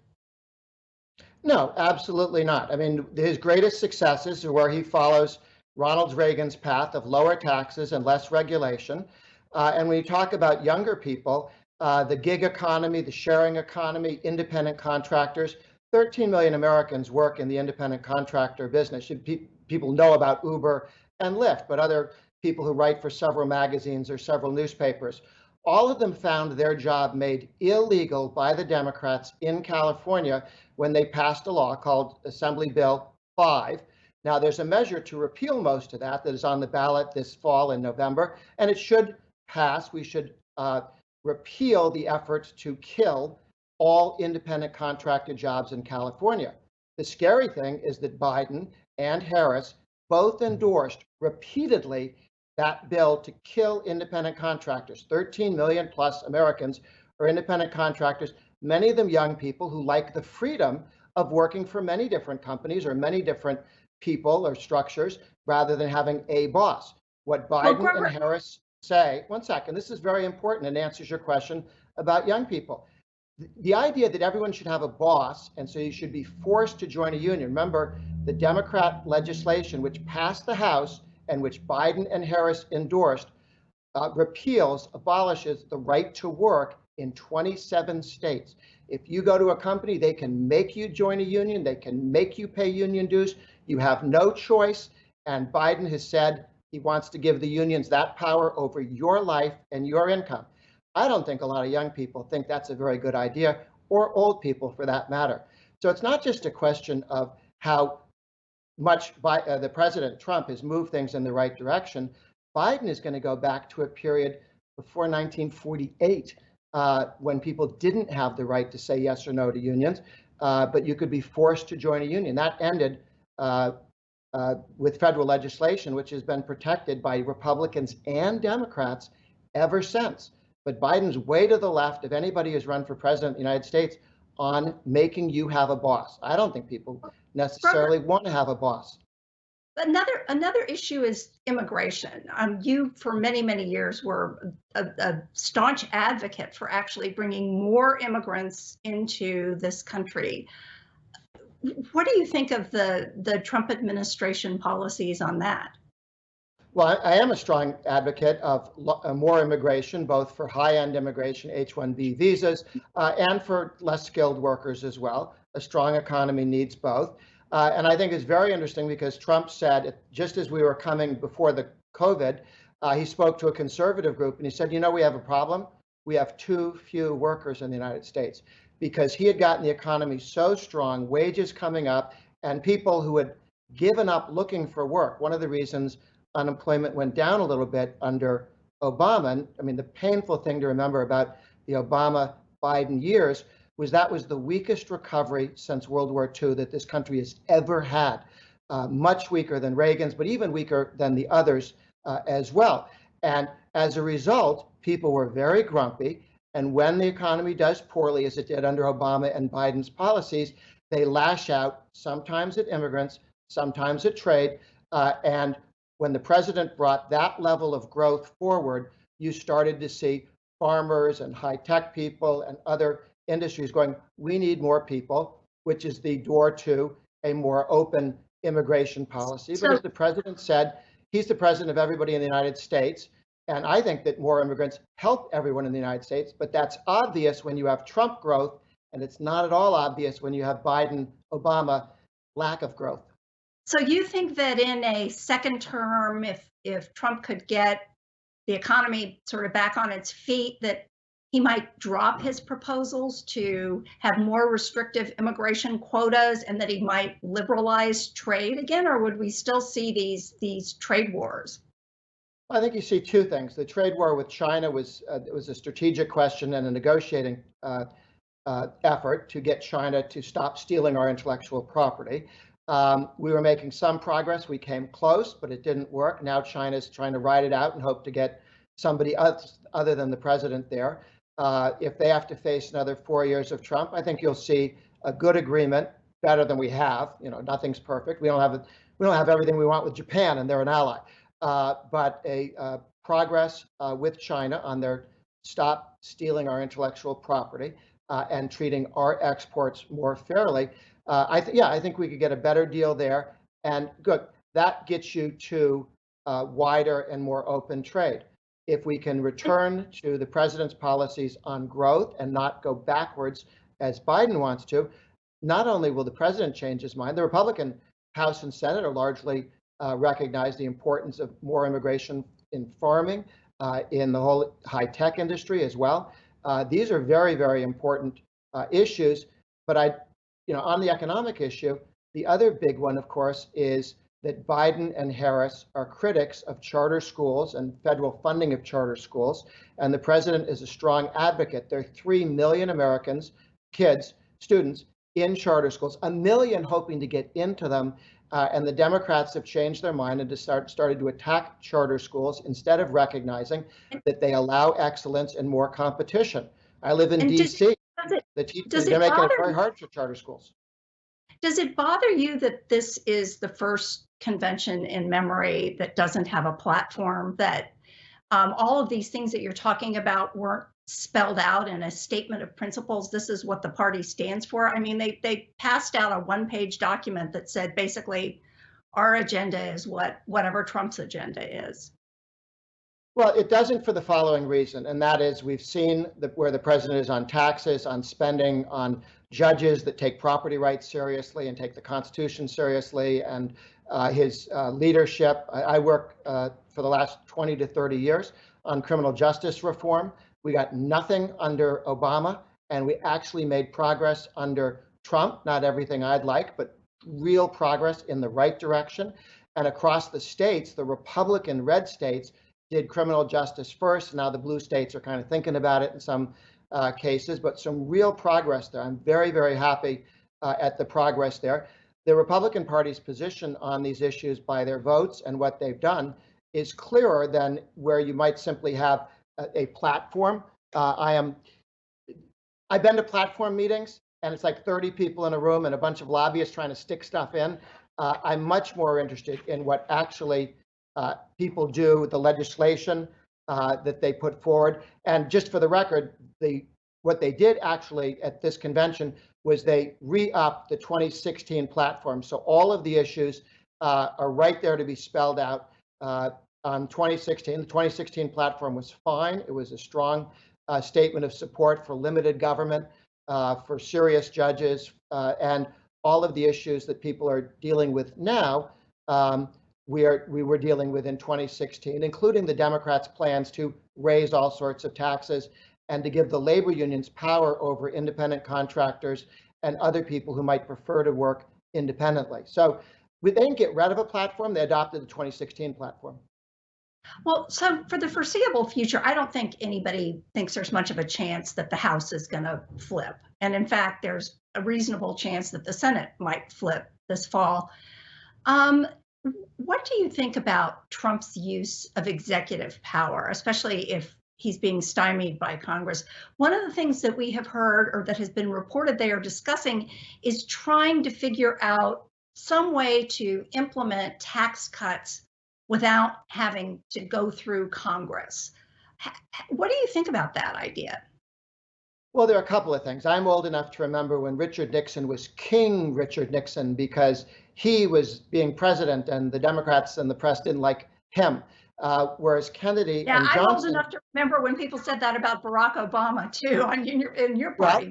No, absolutely not. I mean, his greatest successes are where he follows Ronald Reagan's path of lower taxes and less regulation. And when you talk about younger people, the gig economy, the sharing economy, independent contractors. 13 million Americans work in the independent contractor business. People know about Uber and Lyft, but other people who write for several magazines or several newspapers, all of them found their job made illegal by the Democrats in California when they passed a law called Assembly Bill 5. Now, there's a measure to repeal most of that is on the ballot this fall in November, and it should pass. We should repeal the efforts to kill all independent contracted jobs in California. The scary thing is that Biden and Harris both endorsed repeatedly that bill to kill independent contractors. 13 million plus Americans are independent contractors, many of them young people who like the freedom of working for many different companies or many different people or structures rather than having a boss. What Biden and Harris say, one second, this is very important and answers your question about young people. The idea that everyone should have a boss and so you should be forced to join a union. Remember, the Democrat legislation which passed the House and which Biden and Harris endorsed abolishes the right to work in 27 states. If you go to a company, they can make you join a union, they can make you pay union dues. You have no choice. And Biden has said he wants to give the unions that power over your life and your income. I don't think a lot of young people think that's a very good idea, or old people for that matter. So it's not just a question of how much the President Trump has moved things in the right direction. Biden is going to go back to a period before 1948 when people didn't have the right to say yes or no to unions, but you could be forced to join a union. That ended with federal legislation, which has been protected by Republicans and Democrats ever since. But Biden's way to the left of anybody who's run for president of the United States on making you have a boss. I don't think people necessarily want to have a boss. Another issue is immigration. You, for many, many years, were a staunch advocate for actually bringing more immigrants into this country. What do you think of the Trump administration policies on that? Well, I am a strong advocate of more immigration, both for high-end immigration, H-1B visas, and for less skilled workers as well. A strong economy needs both. And I think it's very interesting because Trump said, just as we were coming before the COVID, he spoke to a conservative group and he said, you know, we have a problem. We have too few workers in the United States, because he had gotten the economy so strong, wages coming up, and people who had given up looking for work. One of the reasons unemployment went down a little bit under Obama. I mean, the painful thing to remember about the Obama-Biden years was that was the weakest recovery since World War II that this country has ever had. Much weaker than Reagan's, but even weaker than the others as well. And as a result, people were very grumpy. And when the economy does poorly, as it did under Obama and Biden's policies, they lash out, sometimes at immigrants, sometimes at trade, and when the president brought that level of growth forward, you started to see farmers and high-tech people and other industries going, we need more people, which is the door to a more open immigration policy. But as the president said, he's the president of everybody in the United States. And I think that more immigrants help everyone in the United States, but that's obvious when you have Trump growth, and it's not at all obvious when you have Biden, Obama lack of growth. So you think that in a second term, if Trump could get the economy sort of back on its feet, that he might drop his proposals to have more restrictive immigration quotas and that he might liberalize trade again, or would we still see these trade wars? I think you see two things. The trade war with China was a strategic question and a negotiating effort to get China to stop stealing our intellectual property. We were making some progress. We came close, but it didn't work. Now China's trying to ride it out and hope to get somebody other than the president there. If they have to face another 4 years of Trump, I think you'll see a good agreement, better than we have. You know, nothing's perfect. We don't have everything we want with Japan, and they're an ally. But a progress with China on their stop stealing our intellectual property and treating our exports more fairly. I think we could get a better deal there. And good, that gets you to wider and more open trade. if we can return to the president's policies on growth and not go backwards as Biden wants to, not only will the president change his mind, the Republican House and Senate are largely recognize the importance of more immigration in farming, in the whole high-tech industry as well. These are very, very important issues. But on the economic issue, the other big one, of course, is that Biden and Harris are critics of charter schools and federal funding of charter schools. And the president is a strong advocate. There are 3 million Americans, kids, students in charter schools, 1 million hoping to get into them. And the Democrats have changed their mind and started to attack charter schools instead of recognizing that they allow excellence and more competition. I live in DC. They're making it very hard for charter schools. Does it bother you that this is the first convention in memory that doesn't have a platform, that all of these things that you're talking about weren't spelled out in a statement of principles? This is what the party stands for. I mean, they passed out a one-page document that said basically our agenda is whatever Trump's agenda is. Well, it doesn't for the following reason, and that is we've seen where the president is on taxes, on spending, on judges that take property rights seriously and take the Constitution seriously, and his leadership. I work for the last 20 to 30 years on criminal justice reform. We got nothing under Obama, and we actually made progress under Trump. Not everything I'd like, but real progress in the right direction. And across the states, the Republican red states did criminal justice first. Now the blue states are kind of thinking about it in some cases, but some real progress there. I'm very, very happy at the progress there. The Republican Party's position on these issues by their votes and what they've done is clearer than where you might simply have a platform. I've been to platform meetings, and it's like 30 people in a room and a bunch of lobbyists trying to stick stuff in. I'm much more interested in what actually people do with the legislation that they put forward. And just for the record, what they did actually at this convention was they re-upped the 2016 platform. So all of the issues are right there to be spelled out on 2016. The 2016 platform was fine. It was a strong statement of support for limited government, for serious judges, and all of the issues that people are dealing with now. We were dealing with in 2016, including the Democrats' plans to raise all sorts of taxes and to give the labor unions power over independent contractors and other people who might prefer to work independently. So they didn't get rid of a platform, they adopted the 2016 platform. Well, so for the foreseeable future, I don't think anybody thinks there's much of a chance that the House is going to flip. And in fact, there's a reasonable chance that the Senate might flip this fall. What do you think about Trump's use of executive power, especially if he's being stymied by Congress? One of the things that we have heard, or that has been reported they are discussing, is trying to figure out some way to implement tax cuts without having to go through Congress. What do you think about that idea? Well, there are a couple of things. I'm old enough to remember when Richard Nixon was King Richard Nixon because he was being president and the Democrats and the press didn't like him. Whereas Kennedy and Johnson. I'm old enough to remember when people said that about Barack Obama too, in your party.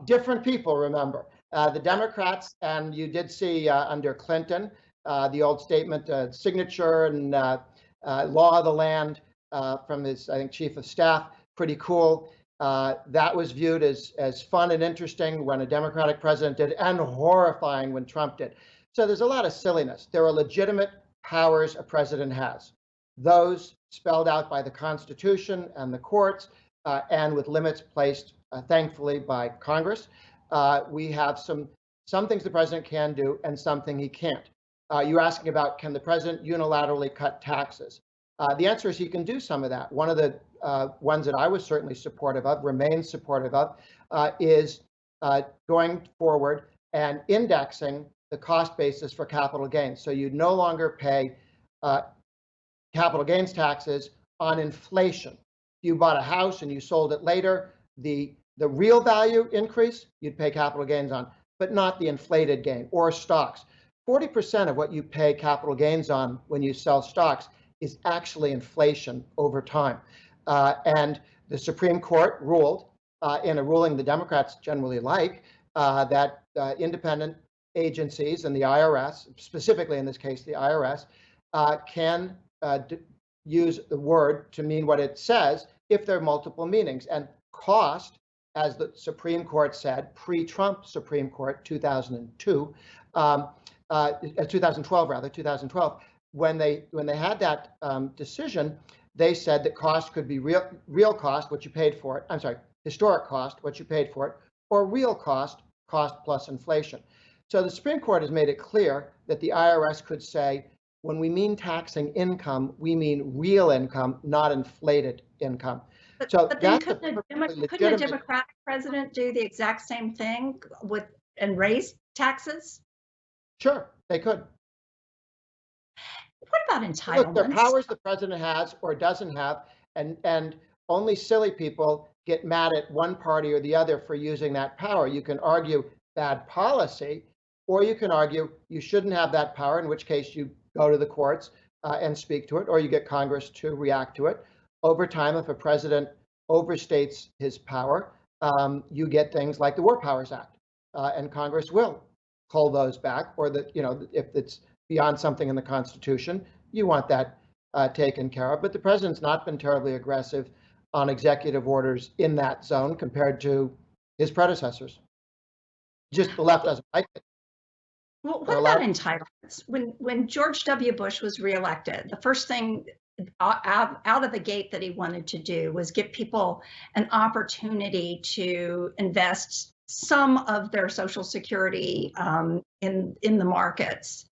Different people remember. The Democrats, and you did see under Clinton, the old statement, signature and law of the land from his, I think, chief of staff, pretty cool. That was viewed as fun and interesting when a Democratic president did, and horrifying when Trump did. So there's a lot of silliness. There are legitimate powers a president has. Those spelled out by the Constitution and the courts, and with limits placed, thankfully, by Congress. We have some things the president can do and something he can't. You're asking about, can the president unilaterally cut taxes? The answer is he can do some of that. One of the ones that I was certainly supportive of, remain supportive of, is going forward and indexing the cost basis for capital gains. So you no longer pay capital gains taxes on inflation. If you bought a house and you sold it later, the real value increase you'd pay capital gains on, but not the inflated gain. Or stocks. 40% of what you pay capital gains on when you sell stocks is actually inflation over time. And the Supreme Court ruled in a ruling the Democrats generally like that independent agencies and the IRS, specifically in this case the IRS, can use the word to mean what it says if there are multiple meanings. And cost, as the Supreme Court said, pre-Trump Supreme Court, 2012 rather, 2012, when they had that decision, they said that cost could be real cost, what you paid for it. I'm sorry, historic cost, what you paid for it, or real cost, cost plus inflation. So the Supreme Court has made it clear that the IRS could say, when we mean taxing income, we mean real income, not inflated income. But then that's couldn't a Democratic president do the exact same thing and raise taxes? Sure, they could. What about entitlements? Look, there are powers the president has or doesn't have, and only silly people get mad at one party or the other for using that power. You can argue bad policy, or you can argue you shouldn't have that power, in which case you go to the courts and speak to it, or you get Congress to react to it. Over time, if a president overstates his power, you get things like the War Powers Act, and Congress will pull those back, or if it's beyond something in the Constitution, you want that taken care of. But the president's not been terribly aggressive on executive orders in that zone compared to his predecessors. Just the left doesn't like it. Well, what about entitlements? When George W. Bush was reelected, the first thing out of the gate that he wanted to do was give people an opportunity to invest some of their Social Security in the markets.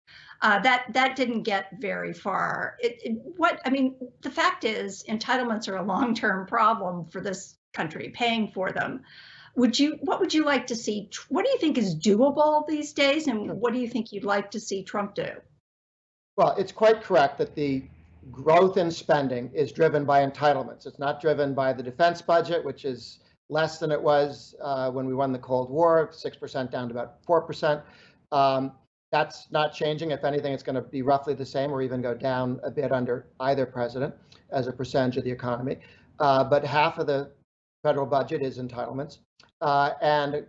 That didn't get very far. The fact is, entitlements are a long-term problem for this country, paying for them. What would you like to see? What do you think is doable these days, and what do you think you'd like to see Trump do? Well, it's quite correct that the growth in spending is driven by entitlements. It's not driven by the defense budget, which is less than it was when we won the Cold War, 6% down to about 4%. That's not changing. If anything, it's going to be roughly the same or even go down a bit under either president as a percentage of the economy. But half of the federal budget is entitlements. And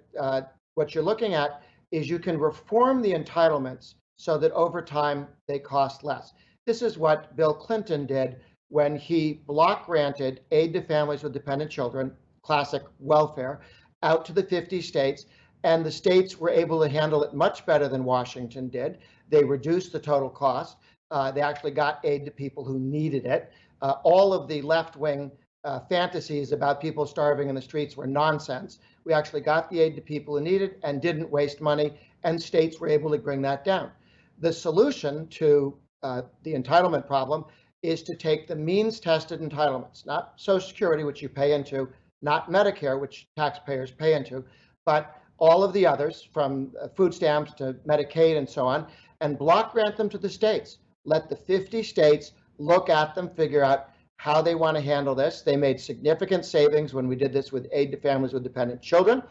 what you're looking at is you can reform the entitlements so that over time they cost less. This is what Bill Clinton did when he block granted aid to families with dependent children, classic welfare, out to the 50 states. And the states were able to handle it much better than Washington did. They reduced the total cost. They actually got aid to people who needed it. All of the left-wing fantasies about people starving in the streets were nonsense. We actually got the aid to people who needed it and didn't waste money, and states were able to bring that down. The solution to the entitlement problem is to take the means-tested entitlements, not Social Security, which you pay into, not Medicare, which taxpayers pay into, but all of the others, from food stamps to Medicaid and so on, and block grant them to the states. Let the 50 states look at them, figure out how they want to handle this. They made significant savings when we did this with aid to families with dependent children.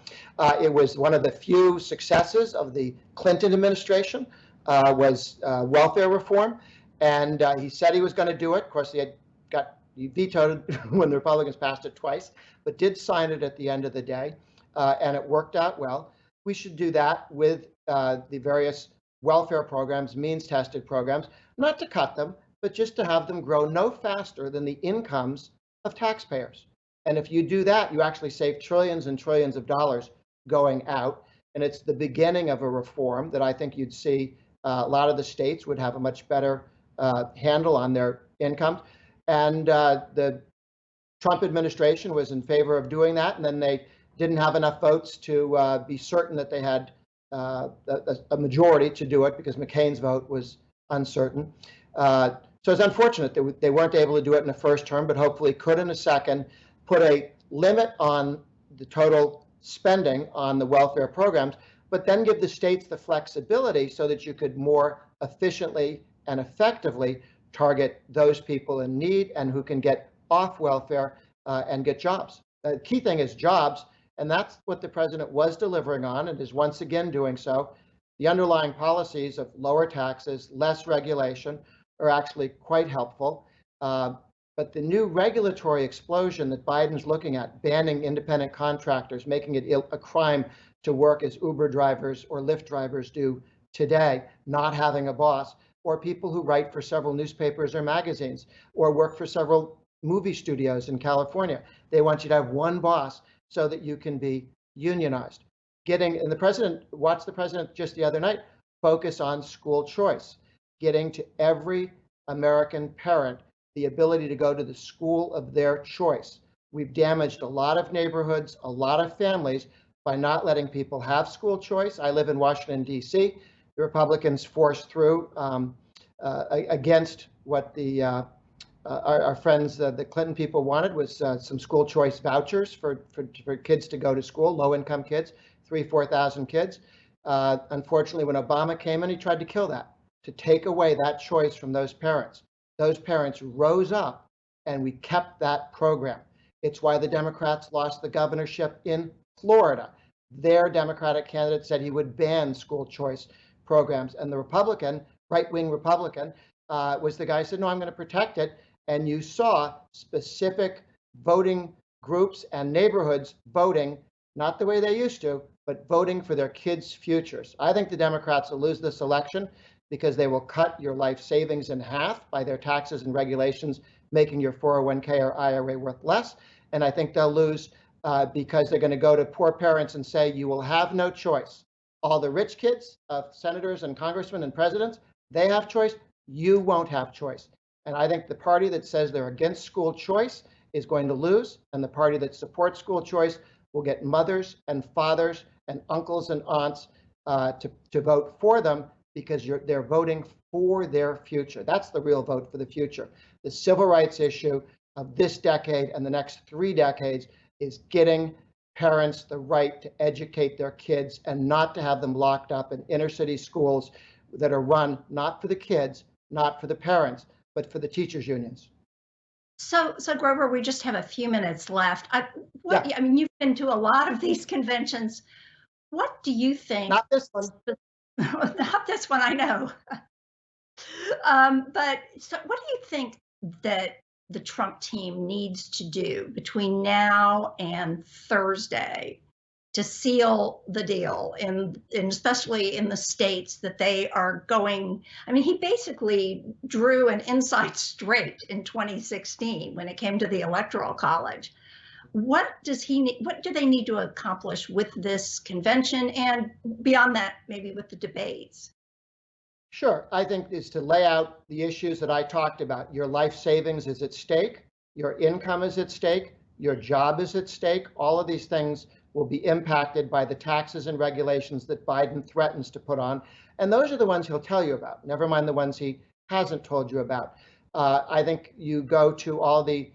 It was one of the few successes of the Clinton administration, was welfare reform. And he said he was going to do it. Of course, he vetoed it when the Republicans passed it twice, but did sign it at the end of the day. And it worked out well. We should do that with the various welfare programs, means-tested programs, not to cut them, but just to have them grow no faster than the incomes of taxpayers. And if you do that, you actually save trillions and trillions of dollars going out. And it's the beginning of a reform that I think you'd see a lot of the states would have a much better handle on their incomes. And the Trump administration was in favor of doing that, and then they didn't have enough votes to be certain that they had a majority to do it because McCain's vote was uncertain. So it's unfortunate that they weren't able to do it in the first term, but hopefully could in a second, put a limit on the total spending on the welfare programs, but then give the states the flexibility so that you could more efficiently and effectively target those people in need and who can get off welfare and get jobs. The key thing is jobs, and that's what the president was delivering on and is once again doing so. The underlying policies of lower taxes, less regulation are actually quite helpful. But the new regulatory explosion that Biden's looking at, banning independent contractors, making it a crime to work as Uber drivers or Lyft drivers do today, not having a boss, or people who write for several newspapers or magazines, or work for several movie studios in California. They want you to have one boss so that you can be unionized. And the president, watched the president just the other night, focus on school choice, getting to every American parent the ability to go to the school of their choice. We've damaged a lot of neighborhoods, a lot of families by not letting people have school choice. I live in Washington, D.C. The Republicans forced through against what our friends, the Clinton people wanted, was some school choice vouchers for kids to go to school, low-income kids, 4,000 kids. Unfortunately, when Obama came in, he tried to kill that, to take away that choice from those parents. Those parents rose up and we kept that program. It's why the Democrats lost the governorship in Florida. Their Democratic candidate said he would ban school choice programs. And the Republican, right-wing Republican, was the guy who said, no, I'm going to protect it. And you saw specific voting groups and neighborhoods voting, not the way they used to, but voting for their kids' futures. I think the Democrats will lose this election because they will cut your life savings in half by their taxes and regulations, making your 401k or IRA worth less. And I think they'll lose because they're going to go to poor parents and say, you will have no choice. All the rich kids of senators and congressmen and presidents, they have choice. You won't have choice. And I think the party that says they're against school choice is going to lose. And the party that supports school choice will get mothers and fathers and uncles and aunts to vote for them, because they're voting for their future. That's the real vote for the future. The civil rights issue of this decade and the next 3 decades is getting parents the right to educate their kids and not to have them locked up in inner city schools that are run not for the kids, not for the parents, but for the teachers' unions. So Grover, we just have a few minutes left. I mean, you've been to a lot of these conventions. What do you think? Not this one. Not this one, I know. But so what do you think that the Trump team needs to do between now and Thursday to seal the deal, and especially in the states that they are going? I mean, he basically drew an inside straight in 2016 when it came to the Electoral College. What does he need? What do they need to accomplish with this convention, and beyond that, maybe with the debates? Sure. I think it's to lay out the issues that I talked about. Your life savings is at stake. Your income is at stake. Your job is at stake. All of these things will be impacted by the taxes and regulations that Biden threatens to put on. And those are the ones he'll tell you about, never mind the ones he hasn't told you about. I think you go to all the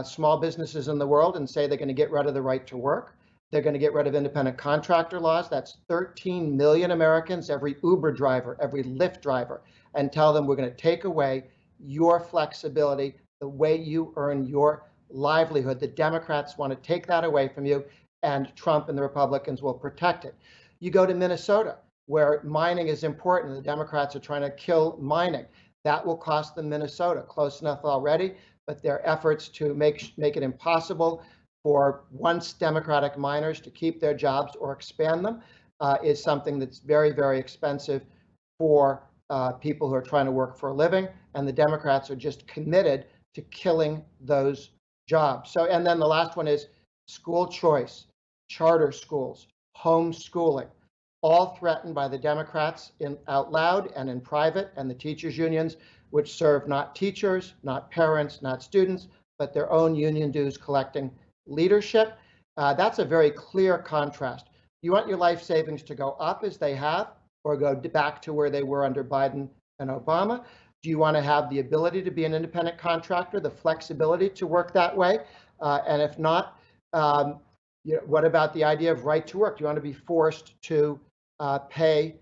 small businesses in the world and say they're going to get rid of the right to work. They're going to get rid of independent contractor laws. That's 13 million Americans, every Uber driver, every Lyft driver, and tell them we're going to take away your flexibility, the way you earn your livelihood. The Democrats want to take that away from you, and Trump and the Republicans will protect it. You go to Minnesota, where mining is important. The Democrats are trying to kill mining. That will cost them Minnesota, close enough already, but their efforts to make it impossible for once Democratic miners to keep their jobs or expand them is something that's very, very expensive for people who are trying to work for a living. And the Democrats are just committed to killing those jobs. So, and then the last one is school choice, charter schools, homeschooling, all threatened by the Democrats out loud and in private, and the teachers' unions, which serve not teachers, not parents, not students, but their own union dues collecting leadership. That's a very clear contrast. You want your life savings to go up as they have, or go back to where they were under Biden and Obama? Do you want to have the ability to be an independent contractor, the flexibility to work that way? And if not, what about the idea of right to work? Do you want to be forced to pay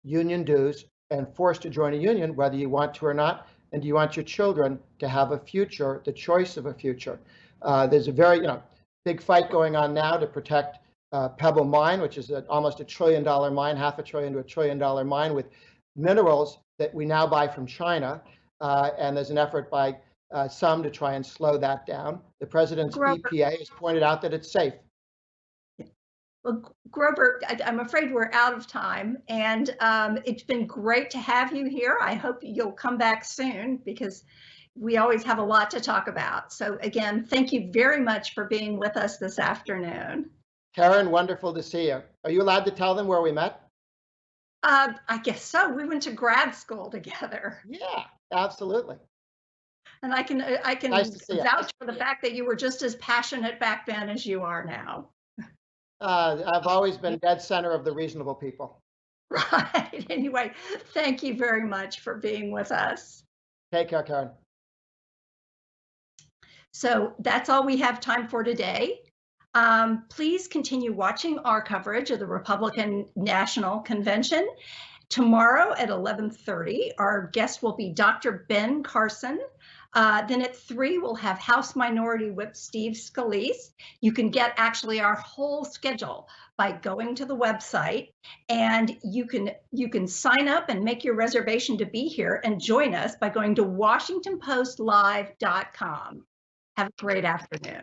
union dues and forced to join a union, whether you want to or not? And do you want your children to have a future, the choice of a future? There's a very big fight going on now to protect Pebble Mine, which is almost $1 trillion mine, $500 billion to $1 trillion mine with minerals that we now buy from China. and there's an effort by some to try and slow that down. The president's Grover. EPA has pointed out that it's safe. Well, Grover, I'm afraid we're out of time, and it's been great to have you here. I hope you'll come back soon because we always have a lot to talk about. So again, thank you very much for being with us this afternoon. Karen, wonderful to see you. Are you allowed to tell them where we met? I guess so. We went to grad school together. Yeah, absolutely. And I can Nice to see you. vouch for the fact that you were just as passionate back then as you are now. I've always been dead center of the reasonable people. Right. Anyway, thank you very much for being with us. Take care, Karen. So that's all we have time for today. Please continue watching our coverage of the Republican National Convention. Tomorrow at 11:30, our guest will be Dr. Ben Carson. Then at 3, we'll have House Minority Whip Steve Scalise. You can get actually our whole schedule by going to the website, and you can sign up and make your reservation to be here and join us by going to WashingtonPostLive.com. Have a great afternoon.